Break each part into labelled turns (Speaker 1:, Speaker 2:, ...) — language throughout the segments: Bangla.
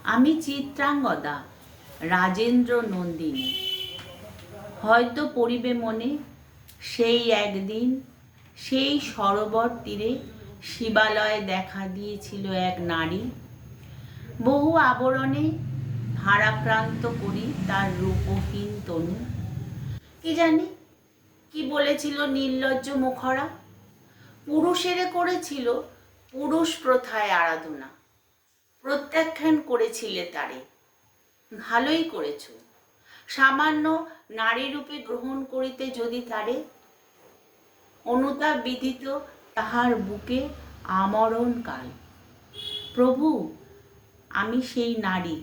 Speaker 1: আমি চিত্রাঙ্গদা রাজেন্দ্র নন্দিনী। হয়তো পড়িবে মনে সেই একদিন, সেই সরোবর তীরে শিবালয়ে দেখা দিয়েছিল এক নারী। বহু আবরণে ভারাক্রান্ত করি তার রূপহীন তনু। কি জানি কি বলেছিল নির্লজ্জ মুখরা, পুরুষেরে করেছিল পুরুষ প্রথায় আরাধনা। প্রত্যাখ্যান করেছিলে তারে, ভালোই করেছ। সামান্য নারী রূপে গ্রহণ করিতে যদি তারে, অনুতাপ বিদিত তাহার বুকে আমরণ কাল। প্রভু, আমি সেই নারী,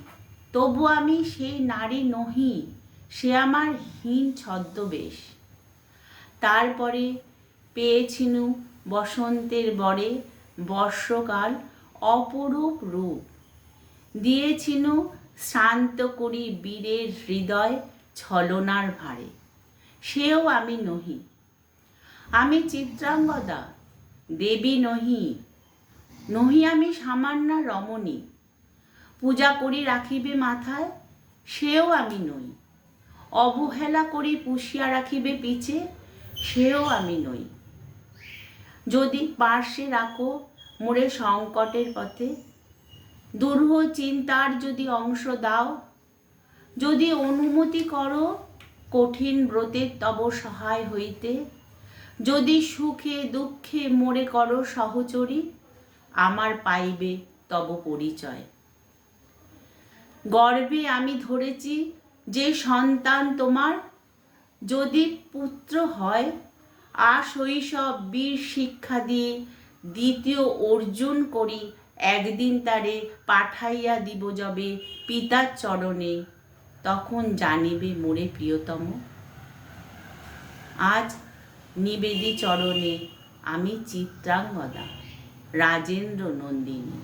Speaker 1: তবু আমি সেই নারী নহি, সে আমার হীন ছদ্মবেশ। তারপরে পেয়েছিনু বসন্তের বরে বর্ষকাল অপরূপ রূপ, দিয়েছিনু শান্ত করি বীরের হৃদয় ছলনার ভারে, সেও আমি নহি। আমি চিত্রাঙ্গদা, দেবী নহি, নহি আমি সামান্য রমণী। পূজা করি রাখিবে মাথায়, সেও আমি নই। অবহেলা করি পুষিয়া রাখিবে পিছে, সেও আমি নই। যদি পার্শ্বে রাখো মোরে সংকটের পথে, দুরূহ চিন্তার যদি অংশ দাও, যদি অনুমতি করো কঠিন ব্রতের তব সহায় হইতে, যদি সুখে দুঃখে মোরে করো সহচরী, আমার পাইবে তব পরিচয়। গর্বে আমি ধরেছি যে সন্তান তোমার, যদি পুত্র হয় আশৈশব বীর শিক্ষা দিয়ে দ্বিতীয় অর্জুন করি একদিন তারে পাঠাইয়া দিব যবে পিতার চরণে, তখন জানিবে মোরে প্রিয়তম। আজ নিবেদি চরণে আমি চিত্রাঙ্গদা রাজেন্দ্র নন্দিনী।